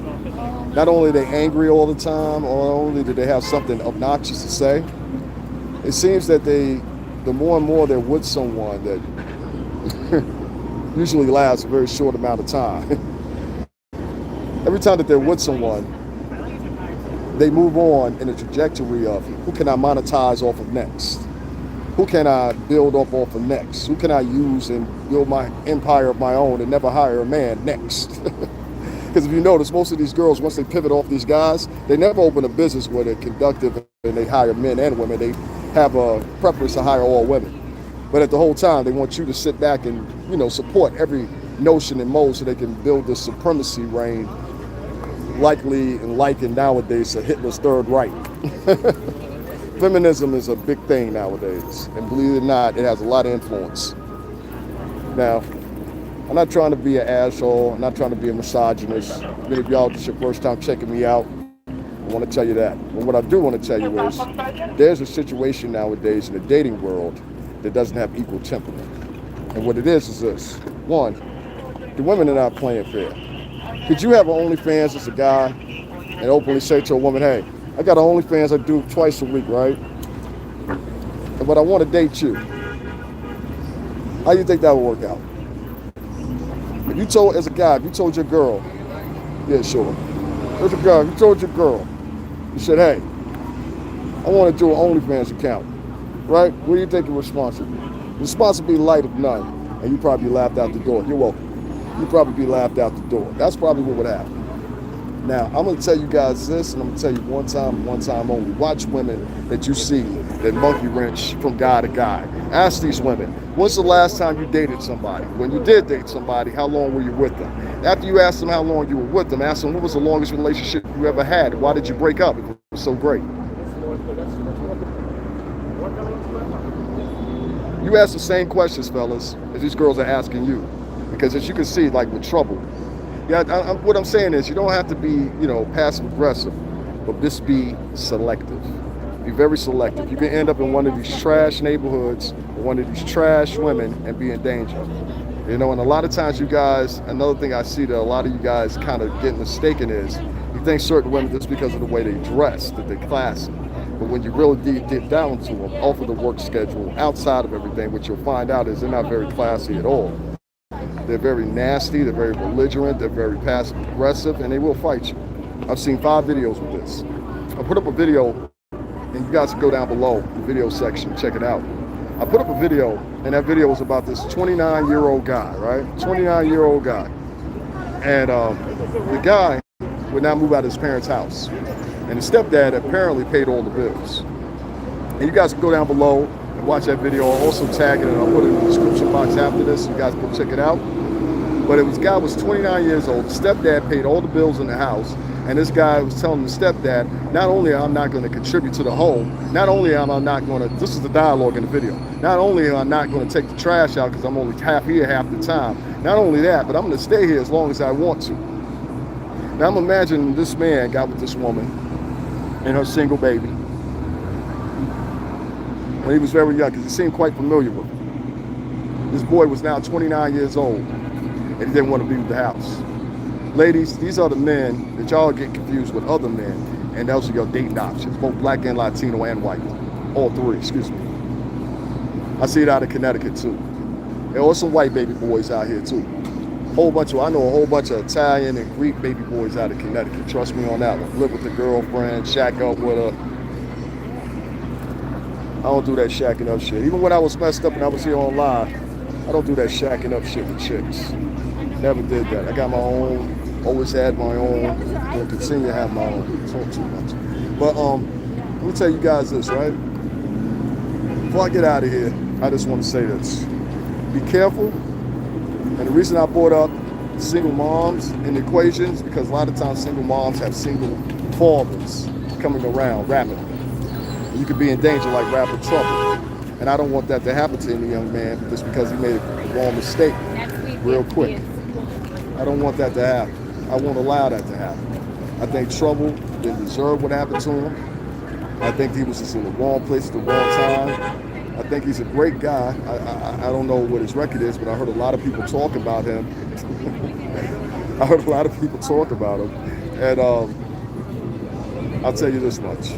not only are they angry all the time, or only do they have something obnoxious to say, it seems that the more and more they're with someone that usually lasts a very short amount of time. Every time that they're with someone, they move on in a trajectory of who can I monetize off of next? Who can I build up off of next? Who can I use and build my empire of my own and never hire a man next? Because if you notice, most of these girls, once they pivot off these guys, they never open a business where they're conductive and they hire men and women. They have a preference to hire all women. But at the whole time, they want you to sit back and, support every notion and mode so they can build this supremacy reign, likely and likened nowadays to Hitler's Third Reich. Feminism is a big thing nowadays, and believe it or not, it has a lot of influence. Now, I'm not trying to be an asshole, I'm not trying to be a misogynist. Many of y'all, this is your first time checking me out, I want to tell you that. But what I do want to tell you is, there's a situation nowadays in the dating world that doesn't have equal temperament. And what it is this. One, the women are not playing fair. Could you have an OnlyFans as a guy and openly say to a woman, hey, I got an OnlyFans I do twice a week, right? But I want to date you. How do you think that would work out? If you told, as a guy, if you told your girl, yeah, sure. As a guy, if you told your girl, you said, hey, I want to do an OnlyFans account, right? What do you think your response would be? The response would be light of none, and you probably laughed out the door. You're welcome. You'd probably be laughed out the door. That's probably what would happen. Now, I'm going to tell you guys this, and I'm going to tell you one time only. Watch women that you see that monkey wrench from guy to guy. Ask these women, when's the last time you dated somebody? When you did date somebody, how long were you with them? After you ask them how long you were with them, ask them what was the longest relationship you ever had? Why did you break up? It was so great. You ask the same questions, fellas, as these girls are asking you. Because as you can see, like with trouble, what I'm saying is you don't have to be, passive aggressive, but just be selective. Be very selective. You can end up in one of these trash neighborhoods or one of these trash women and be in danger. And a lot of times you guys, another thing I see that a lot of you guys kind of get mistaken is you think certain women just because of the way they dress, that they're classy. But when you really dip down to them, off of the work schedule, outside of everything, what you'll find out is they're not very classy at all. They're very nasty, they're very belligerent, they're very passive aggressive, and they will fight you. I've seen 5 videos with this. I put up a video, and you guys can go down below in the video section, check it out. I put up a video, and that video was about this 29-year-old guy, right? 29-year-old guy. And the guy would now move out of his parents' house. And his stepdad apparently paid all the bills. And you guys can go down below and watch that video. I'll also tag it, and I'll put it in the description box after this, so you guys go check it out. But this guy was 29 years old. The stepdad paid all the bills in the house. And this guy was telling the stepdad, not only am I not going to contribute to the home, not only am I not going to, this is the dialogue in the video, not only am I not going to take the trash out because I'm only half here half the time, not only that, but I'm going to stay here as long as I want to. Now I'm imagining this man got with this woman and her single baby. when he was very young, because he seemed quite familiar with him. This boy was now 29 years old, and he didn't want to leave the house. Ladies, these are the men that y'all get confused with other men, and those are your dating options, both black and Latino and white. All three, excuse me. I see it out of Connecticut too. There are some white baby boys out here too. I know a whole bunch of Italian and Greek baby boys out of Connecticut. Trust me on that one. Live with a girlfriend, shack up with her. I don't do that shacking up shit. Even when I was messed up and I was here online, I don't do that shacking up shit with chicks. Never did that. I got my own, always had my own, will continue to have my own. Talk too much. But let me tell you guys this, right? Before I get out of here, I just want to say this. Be careful. And the reason I brought up single moms in the equation is because a lot of times single moms have single fathers coming around rapidly. You could be in danger like rapid trouble. And I don't want that to happen to any young man just because he made a wrong mistake real quick. I don't want that to happen. I won't allow that to happen. I think Trouble didn't deserve what happened to him. I think he was just in the wrong place at the wrong time. I think he's a great guy. I don't know what his record is, but I heard a lot of people talk about him. I heard a lot of people talk about him. And I'll tell you this much.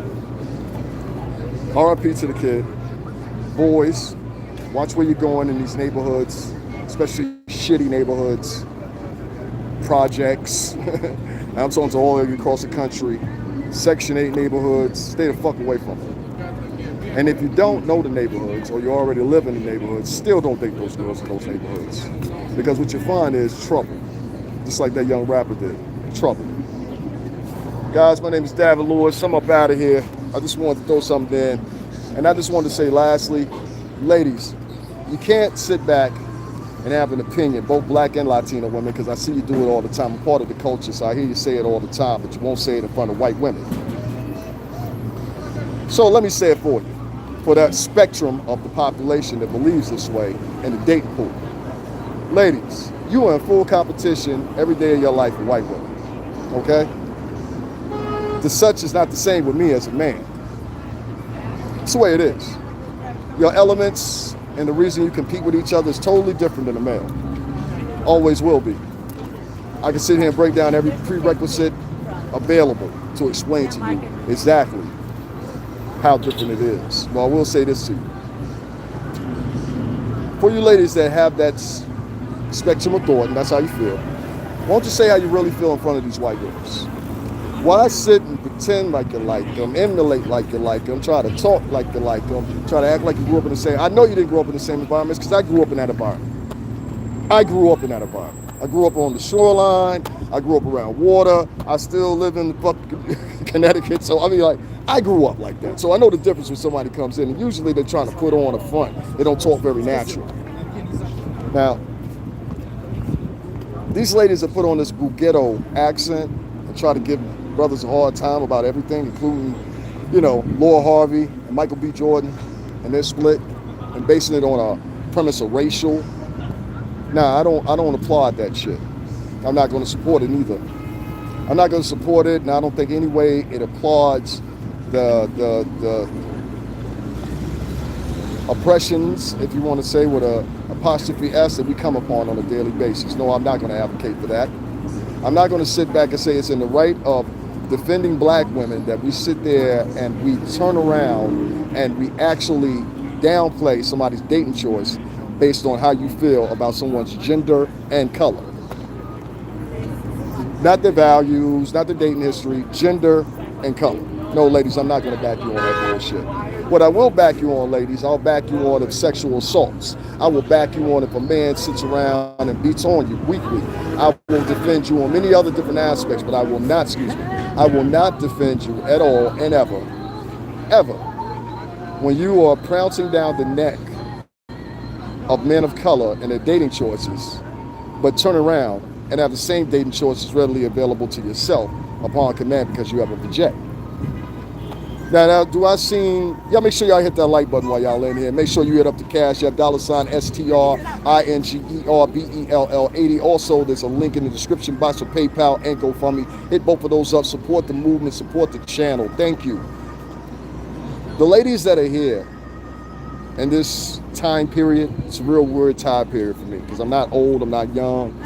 RIP to the kid. Boys, watch where you're going in these neighborhoods, especially shitty neighborhoods, projects. I'm talking to all of you across the country. Section 8 neighborhoods, stay the fuck away from them. And if you don't know the neighborhoods or you already live in the neighborhoods, still don't date those girls in those neighborhoods. Because what you find is trouble. Just like that young rapper did. Trouble. Guys, my name is David Lewis. I'm up out of here. I just wanted to throw something in. And I just wanted to say lastly, ladies, you can't sit back and have an opinion, both black and Latino women, because I see you do it all the time. I'm part of the culture, so I hear you say it all the time, but you won't say it in front of white women. So let me say it for you. For that spectrum of the population that believes this way in the dating pool. Ladies, you are in full competition every day of your life with white women, okay? The such is not the same with me as a man. It's the way it is. Your elements and the reason you compete with each other is totally different than a male. Always will be. I can sit here and break down every prerequisite available to explain to you exactly how different it is. Well, I will say this to you. For you ladies that have that spectrum of thought, and that's how you feel, why don't you say how you really feel in front of these white girls? Why sit and pretend like you like them, emulate like you like them, try to talk like you like them, try to act like you grew up in the same, I know you didn't grow up in the same environments because I grew up in that environment. I grew up in that environment. I grew up on the shoreline, I grew up around water, I still live in Connecticut, so I mean like, I grew up like that. So I know the difference when somebody comes in, and usually they're trying to put on a front. They don't talk very natural. Now, these ladies that put on this ghetto accent and try to give brothers a hard time about everything, including, you know, Laura Harvey and Michael B. Jordan and their split, and basing it on a premise of racial. Nah, I don't applaud that shit. I'm not going to support it either. I'm not going to support it, and I don't think any way it applauds the oppressions, if you want to say, with a apostrophe S that we come upon on a daily basis. No, I'm not going to advocate for that. I'm not going to sit back and say it's in the right of defending black women that we sit there and we turn around and we actually downplay somebody's dating choice based on how you feel about someone's gender and color. Not their values, not their dating history, gender and color. No, ladies, I'm not going to back you on that bullshit. What I will back you on, ladies, I'll back you on if sexual assaults. I will back you on if a man sits around and beats on you weekly. I will defend you on many other different aspects, but I will not defend you at all and ever, when you are pouncing down the neck of men of color and their dating choices, but turn around and have the same dating choices readily available to yourself upon command because you have a vajay. Now, do I seem, y'all make sure y'all hit that like button while y'all in here. Make sure you hit up the Cash App, $STRINGERBELL80. Also, there's a link in the description box for PayPal and GoFundMe. Hit both of those up. Support the movement. Support the channel. Thank you. The ladies that are here And this time period, it's a real weird time period for me because I'm not old, I'm not young,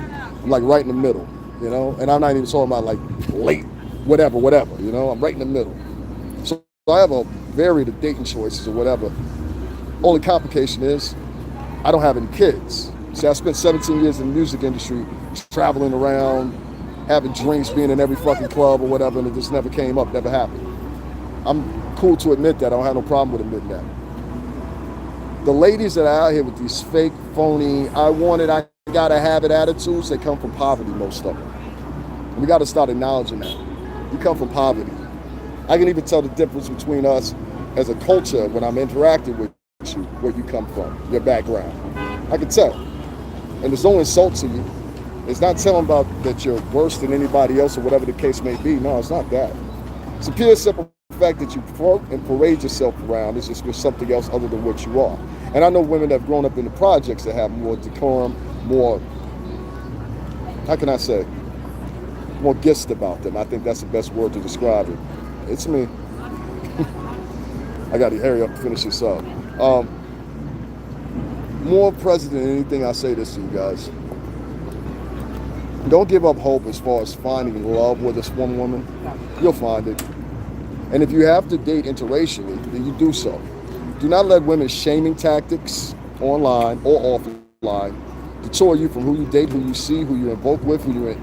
I'm like right in the middle, you know. And I'm not even talking about like late, whatever, you know. I'm right in the middle. So I have a varied of dating choices or whatever. Only complication is I don't have any kids. See, I spent 17 years in the music industry, traveling around, having drinks, being in every fucking club or whatever, and it just never came up, never happened. I'm cool to admit that. I don't have no problem with admitting that. The ladies that are out here with these fake, phony, I gotta have it attitudes, they come from poverty, most of them. And we gotta start acknowledging that. You come from poverty. I can even tell the difference between us as a culture when I'm interacting with you, where you come from, your background. I can tell. And there's no insult to you. It's not telling about that you're worse than anybody else or whatever the case may be. No, it's not that. It's a pure simple fact that you parade yourself around. It's just you're something else other than what you are. And I know women that have grown up in the projects that have more decorum, more, how can I say, more gist about them. I think that's the best word to describe it. It's me. I got to hurry up and finish this up. More present than anything, I say this to you guys. Don't give up hope as far as finding love with this one woman. You'll find it. And if you have to date interracially, then you do so. Do not let women's shaming tactics online or offline detour you from who you date, who you see, who you invoke with, who you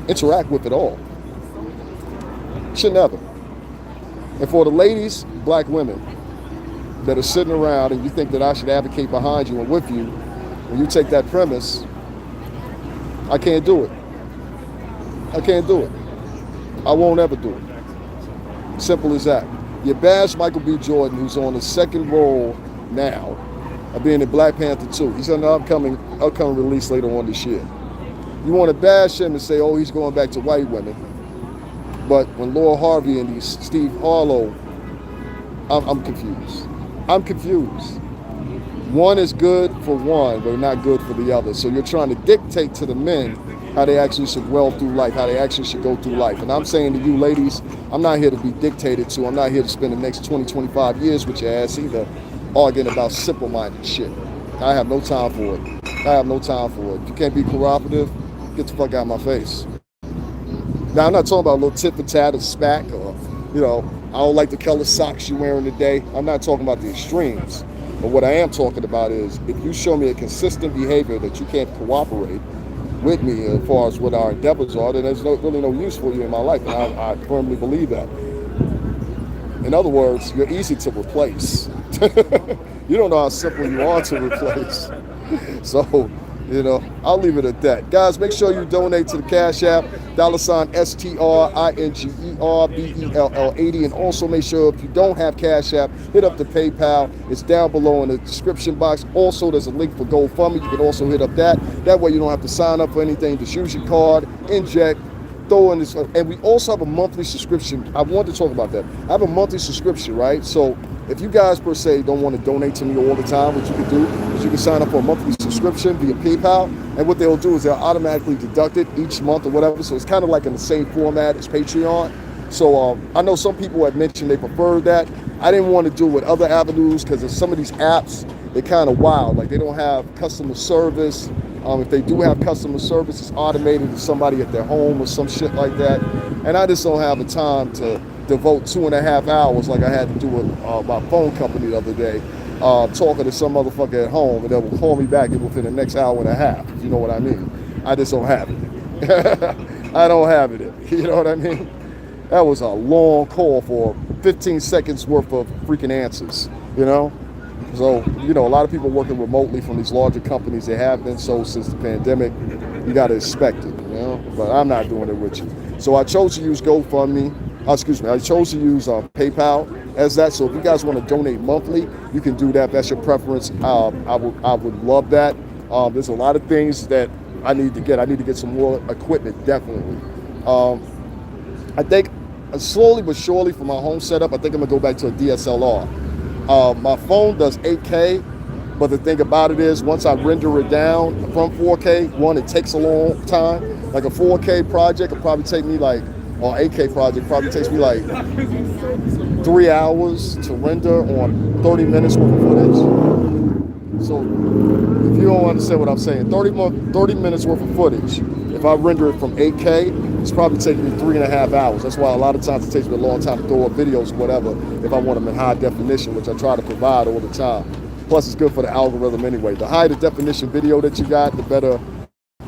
interact with at all. Should never. And for the ladies, black women, that are sitting around and you think that I should advocate behind you and with you, when you take that premise, I can't do it. I can't do it. I won't ever do it. Simple as that. You bash Michael B. Jordan, who's on the second role now of being in Black Panther 2. He's on the upcoming release later on this year. You want to bash him and say, oh, he's going back to white women. But when Laura Harvey and Steve Harlow, I'm confused. I'm confused. One is good for one, but not good for the other. So you're trying to dictate to the men how they actually should well through life, how they actually should go through life. And I'm saying to you ladies, I'm not here to be dictated to. I'm not here to spend the next 20, 25 years with your ass either arguing about simple-minded shit. I have no time for it. I have no time for it. If you can't be cooperative, get the fuck out of my face. Now, I'm not talking about a little tit for tat or smack or, you know, I don't like the color socks you're wearing today. I'm not talking about the extremes. But what I am talking about is if you show me a consistent behavior that you can't cooperate with me as far as what our endeavors are, then there's really no use for you in my life. And I firmly believe that. In other words, you're easy to replace. You don't know how simple you are to replace. So, you know, I'll leave it at that. Guys, make sure you donate to the Cash App, $STRINGERBELL80. And also make sure if you don't have Cash App, hit up the PayPal. It's down below in the description box. Also, there's a link for GoFundMe. You can also hit up that. That way you don't have to sign up for anything. Just use your card, inject, throw in this. And we also have a monthly subscription. I wanted to talk about that. I have a monthly subscription, right? So if you guys per se don't want to donate to me all the time, what you can do is you can sign up for a monthly subscription via PayPal, and what they'll do is they'll automatically deduct it each month or whatever. So it's kind of like in the same format as Patreon. So I know some people have mentioned they prefer that. I didn't want to do it with other avenues because some of these apps, they're kind of wild. Like they don't have customer service. If they do have customer service, it's automated to somebody at their home or some shit like that. And I just don't have the time to devote 2.5 hours like I had to do with my phone company the other day, talking to some motherfucker at home, and they will call me back within the next hour and a half, if you know what I mean. I just don't have it. I don't have it. You know what I mean? That was a long call for 15 seconds worth of freaking answers, you know? So, you know, a lot of people working remotely from these larger companies, they have been so since the pandemic. You got to expect it, you know? But I'm not doing it with you. So I chose to use GoFundMe. I chose to use PayPal as that. So if you guys want to donate monthly, you can do that. That's your preference. I would love that. There's a lot of things that I need to get. I need to get some more equipment, definitely. I think slowly but surely for my home setup, I think I'm going to go back to a DSLR. My phone does 8K, but the thing about it is once I render it down from 4K, one, it takes a long time. Like a 4K project will probably take me like or 8K project probably takes me like 3 hours to render on 30 minutes worth of footage. So if you don't understand what I'm saying, 30 minutes worth of footage, if I render it from 8K, it's probably taking me 3.5 hours. That's why a lot of times it takes me a long time to throw up videos or whatever if I want them in high definition, which I try to provide all the time. Plus, it's good for the algorithm anyway. The higher the definition video that you got, the better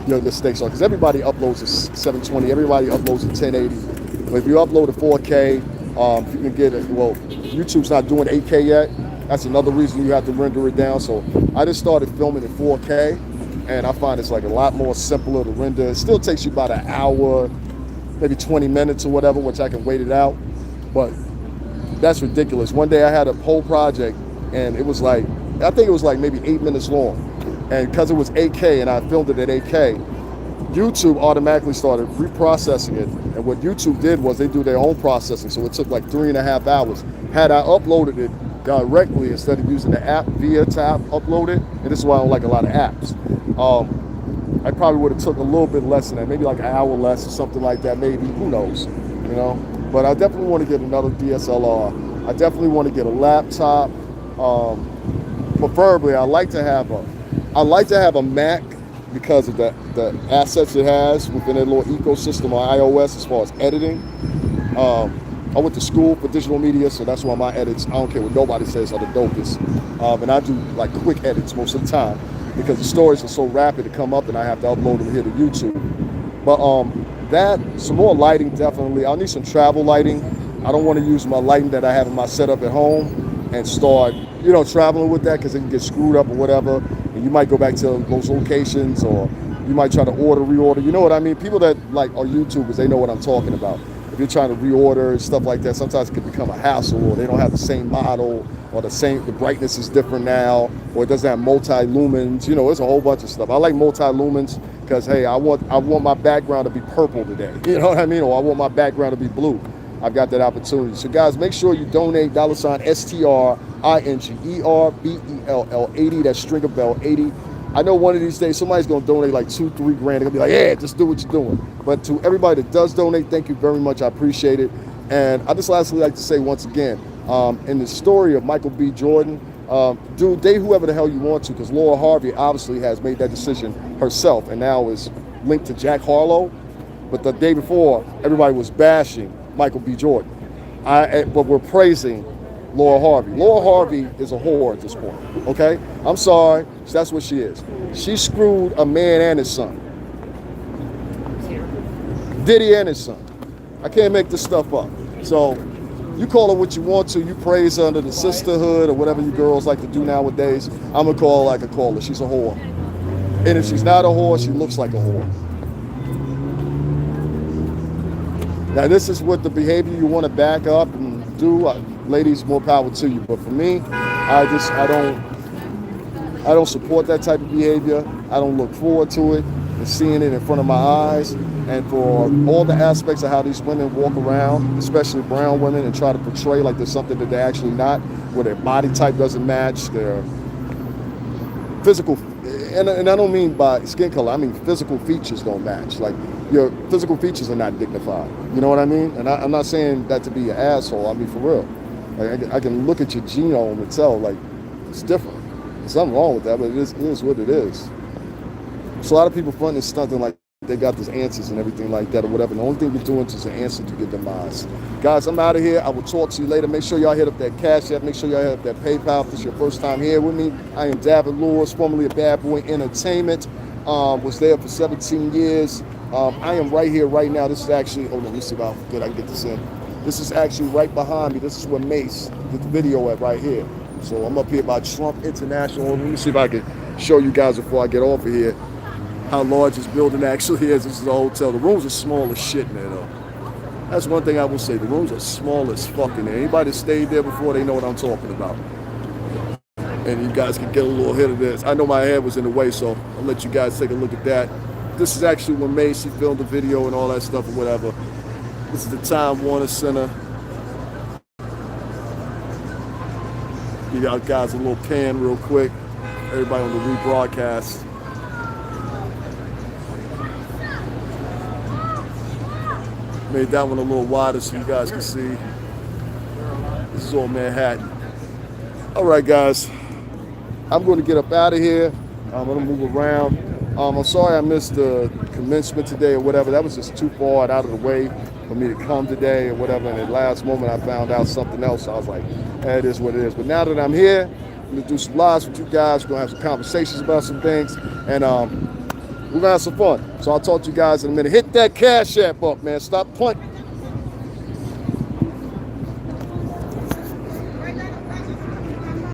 your mistakes are. Because everybody uploads at 720, everybody uploads at 1080. But if you upload at 4K, you can get it. Well, YouTube's not doing 8K yet. That's another reason you have to render it down. So I just started filming in 4K, and I find it's like a lot more simpler to render. It still takes you about an hour, maybe 20 minutes or whatever, which I can wait it out. But that's ridiculous. One day I had a whole project, and it was like, I think it was like maybe 8 minutes long. And because it was 8K and I filmed it at 8K, YouTube automatically started reprocessing it. And what YouTube did was they do their own processing. So it took like 3.5 hours. Had I uploaded it directly instead of using the app via tab, upload it, and this is why I don't like a lot of apps. I probably would have took a little bit less than that, maybe like an hour less or something like that, maybe, who knows, you know? But I definitely want to get another DSLR. I definitely want to get a laptop. Preferably, I like to have a Mac because of the assets it has within a little ecosystem on iOS as far as editing. I went to school for digital media, so that's why my edits, I don't care what nobody says, are the dopest. And I do like quick edits most of the time because the stories are so rapid to come up and I have to upload them here to YouTube. But some more lighting definitely. I'll need some travel lighting. I don't want to use my lighting that I have in my setup at home and start, traveling with that because it can get screwed up or whatever. And you might go back to those locations or you might try to reorder. You know what I mean? People that like are YouTubers, they know what I'm talking about. If you're trying to reorder and stuff like that, sometimes it can become a hassle, or they don't have the same model, or the brightness is different now, or it doesn't have multi-lumens. It's a whole bunch of stuff. I like multi-lumens because, hey, I want my background to be purple today. You know what I mean? Or I want my background to be blue. I've got that opportunity. So guys, make sure you donate $STRINGERBELL 80. That's Stringer Bell 80. I know one of these days somebody's going to donate like $2-3 grand. They're going to be like, yeah, just do what you're doing. But to everybody that does donate, thank you very much. I appreciate it. And I just lastly like to say once again, in the story of Michael B. Jordan, dude, date whoever the hell you want to, because Laura Harvey obviously has made that decision herself and now is linked to Jack Harlow. But the day before, everybody was bashing Michael B. Jordan. But we're praising Laura Harvey. Laura Harvey is a whore at this point, okay? I'm sorry, that's what she is. She screwed a man and his son. Diddy and his son. I can't make this stuff up. So you call her what you want to. You praise her under the sisterhood or whatever you girls like to do nowadays. I'm going to call her like I call her. She's a whore. And if she's not a whore, she looks like a whore. Now, this is what the behavior you want to back up and do. Ladies, more power to you. But for me, I don't support that type of behavior. I don't look forward to it and seeing it in front of my eyes. And for all the aspects of how these women walk around, especially brown women, and try to portray like there's something that they're actually not, where their body type doesn't match, their physical, and I don't mean by skin color, I mean physical features don't match. Like, your physical features are not dignified. You know what I mean? And I'm not saying that to be an asshole. I mean, for real. Like, I can look at your genome and tell, like, it's different. There's something wrong with that, but it is what it is. So a lot of people fronting and stunting like they got these answers and everything like that or whatever. The only thing we're doing is an answer to your demise. Guys, I'm out of here. I will talk to you later. Make sure y'all hit up that Cash App. Make sure y'all hit up that PayPal if this is your first time here with me. I am David Lewis, formerly of Bad Boy Entertainment. Was there for 17 years. I am right here, right now. This is actually, hold on, let me see how good I can get this in. This is actually right behind me. This is where Mace did the video at right here. So I'm up here by Trump International. Let me see if I can show you guys before I get off of here how large this building actually is. This is a hotel. The rooms are small as shit, man, though. That's one thing I will say. The rooms are small as fucking there. Anybody that stayed there before, they know what I'm talking about. And you guys can get a little hit of this. I know my head was in the way, so I'll let you guys take a look at that. This is actually when Macy filmed the video and all that stuff or whatever. This is the Time Warner Center. Give y'all guys a little pan real quick. Everybody on the rebroadcast. Made that one a little wider so you guys can see. This is all Manhattan. All right, guys. I'm going to get up out of here. I'm going to move around. I'm sorry I missed the commencement today or whatever. That was just too far out of the way for me to come today or whatever. And at the last moment, I found out something else. So I was like, it is what it is. But now that I'm here, I'm going to do some lives with you guys. We're going to have some conversations about some things. And we're going to have some fun. So I'll talk to you guys in a minute. Hit that Cash App up, man. Stop punting.